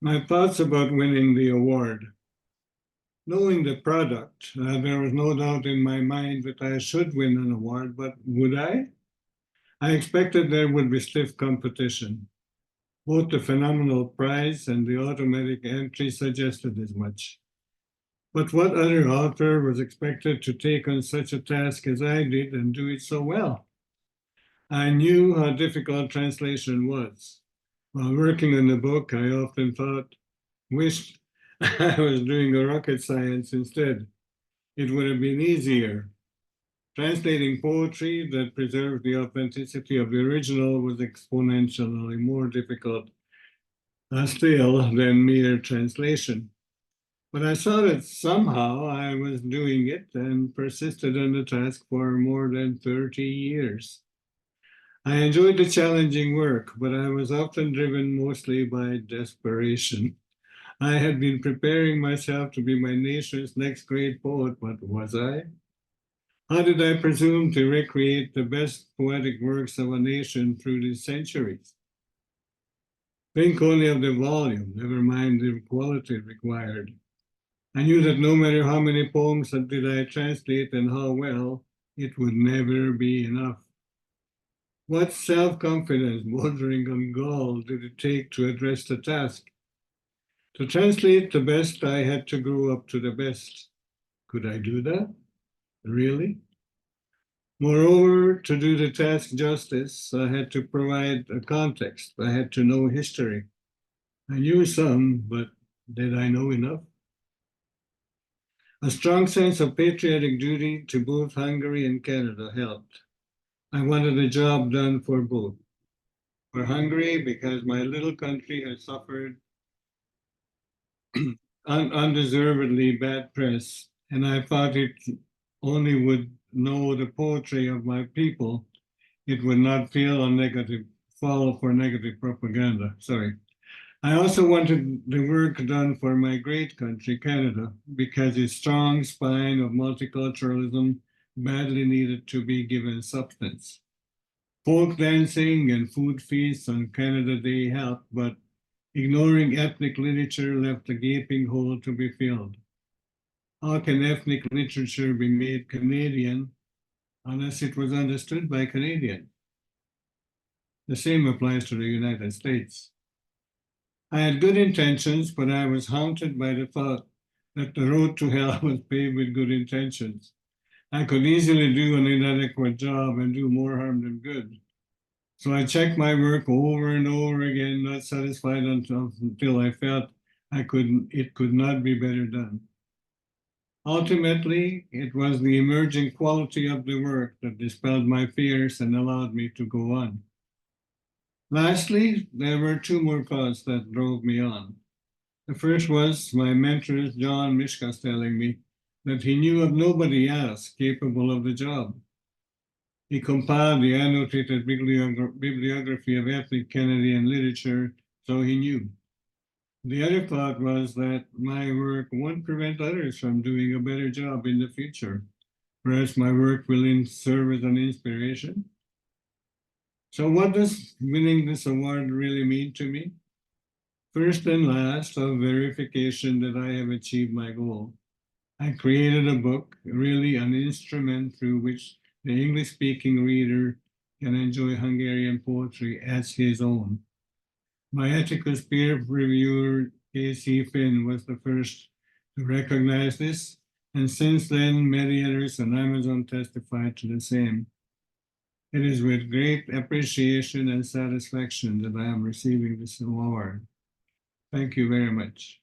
My thoughts about winning the award. Knowing the product, there was no doubt in my mind that I should win an award, but would I? I expected there would be stiff competition. Both the phenomenal prize and the automatic entry suggested as much. But what other author was expected to take on such a task as I did and do it so well? I knew how difficult translation was. While working on the book, I often wished I was doing a rocket science instead. It would have been easier. Translating poetry that preserved the authenticity of the original was exponentially more difficult still than mere translation. But I saw that somehow I was doing it and persisted on the task for more than 30 years. I enjoyed the challenging work, but I was often driven mostly by desperation. I had been preparing myself to be my nation's next great poet, but was I? How did I presume to recreate the best poetic works of a nation through the centuries? Think only of the volume, never mind the quality required. I knew that no matter how many poems did I translate and how well, it would never be enough. What self-confidence, bordering on gall, did it take to address the task? To translate the best, I had to grow up to the best. Could I do that? Really? Moreover, to do the task justice, I had to provide a context. I had to know history. I knew some, but did I know enough? A strong sense of patriotic duty to both Hungary and Canada helped. I wanted a job done for both. For Hungary, because my little country had suffered undeservedly bad press, and I thought it only would know the poetry of my people, it would not fall for negative propaganda. Sorry. I also wanted the work done for my great country, Canada, because its strong spine of multiculturalism badly needed to be given substance. Folk dancing and food feasts on Canada Day helped, but ignoring ethnic literature left a gaping hole to be filled. How can ethnic literature be made Canadian unless it was understood by Canadians? The same applies to the United States. I had good intentions, but I was haunted by the thought that the road to hell was paved with good intentions. I could easily do an inadequate job and do more harm than good. So I checked my work over and over again, not satisfied until I felt it could not be better done. Ultimately, it was the emerging quality of the work that dispelled my fears and allowed me to go on. Lastly, there were two more causes that drove me on. The first was my mentor, John Mishkas, telling me that he knew of nobody else capable of the job. He compiled the annotated bibliography of ethnic Canadian literature, so he knew. The other thought was that my work won't prevent others from doing a better job in the future. Perhaps my work will serve as an inspiration. So what does winning this award really mean to me? First and last, a verification that I have achieved my goal. I created a book, really an instrument through which the English-speaking reader can enjoy Hungarian poetry as his own. My Atticus peer reviewer, K.C. Finn, was the first to recognize this, and since then, many others on Amazon testified to the same. It is with great appreciation and satisfaction that I am receiving this award. Thank you very much.